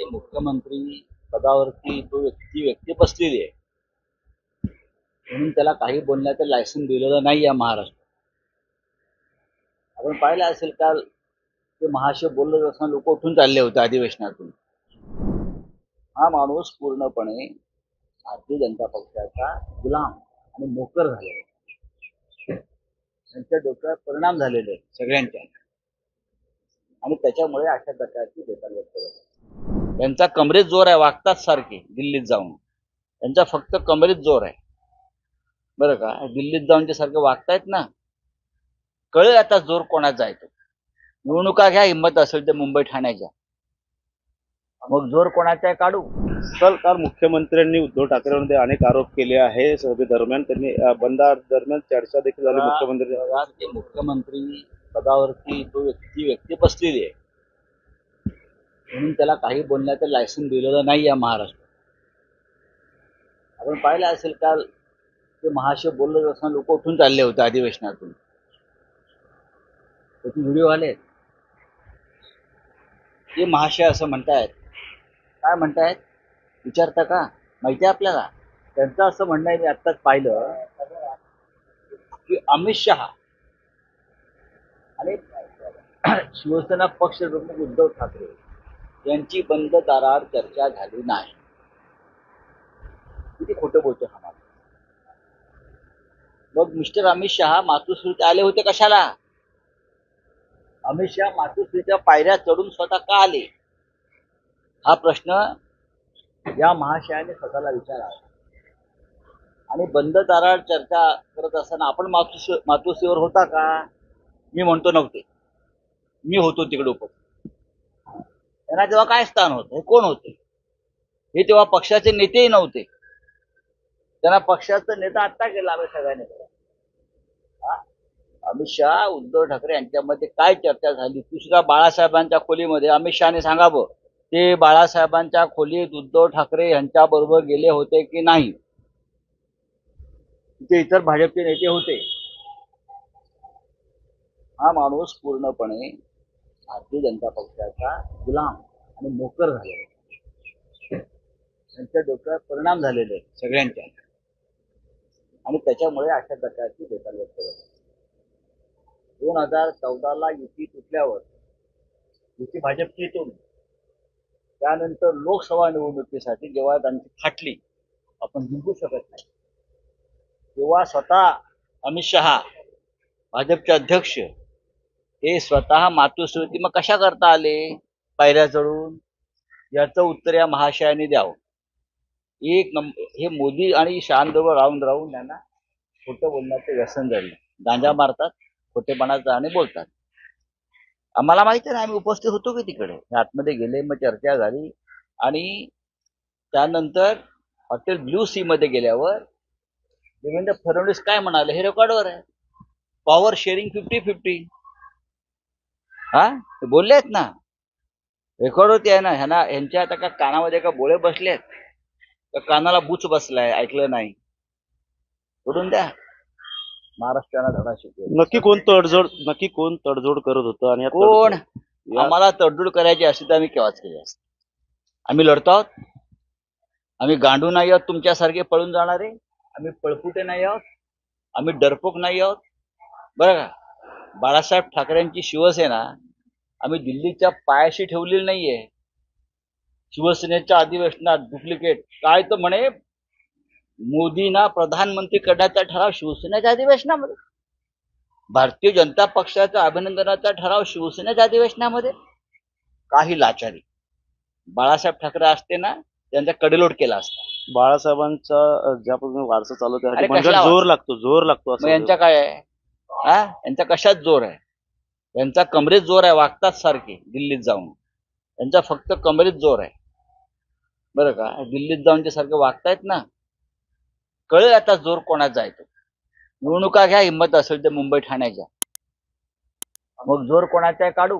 राज्याचे मुख्यमंत्री पदावरती ती व्यक्ती बसलेली आहे म्हणून त्याला काही बोलण्याचं लायसन दिलेलं नाही या महाराष्ट्रात. आपण पाहिलं असेल काल ते महाशय बोलत असताना लोक उठून चालले होते अधिवेशनातून. हा माणूस पूर्णपणे भारतीय जनता पक्षाचा गुलाम आणि नोकर झालेला आहे. त्यांच्या डोक्यावर परिणाम झालेले आहेत सगळ्यांच्या, आणि त्याच्यामुळे अशा प्रकारची बेकार व्यक्त होते. त्यांचा कमरेत जोर आहे, वागतात सारखे दिल्लीत जाऊन. त्यांचा फक्त कमरेत जोर आहे बरं का. दिल्लीत जाऊन ते सारखे वागतायत ना, कळेल आता जोर कोणाचा आहे तो. निवडणुका घ्या, हिंमत असेल ते मुंबई ठाण्याच्या, मग जोर कोणाचा आहे काढू. काल मुख्यमंत्र्यांनी उद्धव ठाकरेंमध्ये अनेक आरोप केले आहे. सभेदरम्यान त्यांनी बंद दरम्यान चर्चा देखील झाली मुख्यमंत्री. मुख्यमंत्री पदावरती ती व्यक्ती बसलेली आहे म्हणून त्याला काही बोलण्याचं लायसन दिलेलं नाही या महाराष्ट्रात. आपण पाहिलं असेल काल ते महाशय बोलत असताना लोक उठून चालले होते अधिवेशनातून. त्याचे व्हिडिओ आले. ते महाशय असं म्हणतायत, काय म्हणतायत विचारता का, माहिती आहे आपल्याला. त्यांचं असं म्हणणं आहे, मी आत्ताच पाहिलं की अमित शहा आणि शिवसेना पक्ष प्रमुख उद्धव ठाकरे यांची बंद दाराआड चर्चा झाली नाही. किती खोटं बोलतो हा माणूस. मग मिस्टर अमित शहा मातोश्रीत आले होते कशाला. अमित शहा मातोश्रीच्या पायऱ्या चढून स्वतः का आले, हा प्रश्न या महाशयाने स्वतःला विचारावा. आणि बंद दाराआड चर्चा करत असताना आपण मातोश्रीवर होता का. मी म्हणतो नव्हते, मी होतो तिकडे उपस्थित. त्यांना तेव्हा काय स्थान होतं, हे कोण होते, हे तेव्हा पक्षाचे नेतेही नव्हते. त्यांना पक्षाचा नेता आत्ता केला आम्ही सगळ्यांनी. अमित शहा उद्धव ठाकरे यांच्यामध्ये काय चर्चा झाली, दुसऱ्या बाळासाहेबांच्या खोलीमध्ये अमित शहाने सांगावं. ते बाळासाहेबांच्या खोलीत उद्धव ठाकरे यांच्या बरोबर गेले होते की नाही. तिथे इतर भाजपचे नेते होते. हा माणूस पूर्णपणे भारतीय जनता पक्षाचा गुलाम आणि नोकर झालेला आहे. त्यांच्या डोक्यावर परिणाम झालेले आहेत सगळ्यांच्या, आणि त्याच्यामुळे अशा प्रकारची बेकार व्यक्त होते. 2014ला युती तुटल्यावर, युती भाजपची येतो, त्यानंतर लोकसभा निवडणुकीसाठी जेव्हा त्यांची फाटली, आपण जिंकू शकत नाही, तेव्हा स्वतः अमित शहा भाजपचे अध्यक्ष हे स्वतः मातोश्रीवरती मग कशा करता आले पायऱ्या चढून, याचं उत्तर या महाशयाने द्यावं. हे मोदी आणि शहांबरोबर राहून राहून त्यांना खोटं बोलण्याचं व्यसन झालं. गांजा मारतात, खोटेपणाचं आणि बोलतात. आम्हाला माहिती नाही, आम्ही उपस्थित होतो की तिकडे. आतमध्ये गेले, मग चर्चा झाली, आणि त्यानंतर हॉटेल ब्ल्यू सी मध्ये गेल्यावर देवेंद्र फडणवीस काय म्हणाले हे रेकॉर्डवर आहे. Power sharing 50-50. हा बोलले आहेत ना, रेकॉर्डवरती आहे ना. ह्यांच्या आता का कानामध्ये का बोळे बसलेत, तर कानाला बुच बसलाय, ऐकलं नाही. सोडून द्या, महाराष्ट्राला धडा शिकवेल. नक्की कोण तडजोड करत होतं, आणि कोण. आम्हाला तडजोड करायची असती तर आम्ही केव्हाच केली असते. आम्ही लढतो आहोत. आम्ही गांडू नाही आहोत तुमच्यासारखे पळून जाणारे. आम्ही पळपुटे नाही आहोत, आम्ही डरपोक नाही आहोत बरं का. बाळासाहेब ठाकरेंची शिवसेना आम्ही दिल्लीच्या पायाशी ठेवलेली नाहीये. शिवसेनेच्या अधिवेशनात डुप्लिकेट काय तर म्हणे, मोदींना प्रधानमंत्री करण्याचा ठराव शिवसेनेच्या अधिवेशनामध्ये, भारतीय जनता पक्षाचा अभिनंदनाचा ठराव शिवसेनेच्या अधिवेशनामध्ये. काही लाचारी. बाळासाहेब ठाकरे असते ना, त्यांचा कडेलोट केला असता. बाळासाहेबांचा ज्यापासून वारसा चालू आहे, जोर लागतो असं. यांचा काय आहे, यांचा कशात जोर आहे. यांचा कमरेत जोर आहे, वागतात सारखे दिल्लीत जाऊन. यांचा फक्त कमरेत जोर आहे बरं का. दिल्लीत जाऊन ते सारखे वागतायत ना, कळेल आता जोर कोणाचा आहे तो. निवडणुका घ्या, हिंमत असेल ते मुंबई ठाण्याच्या, मग जोर कोणाचा आहे काढू.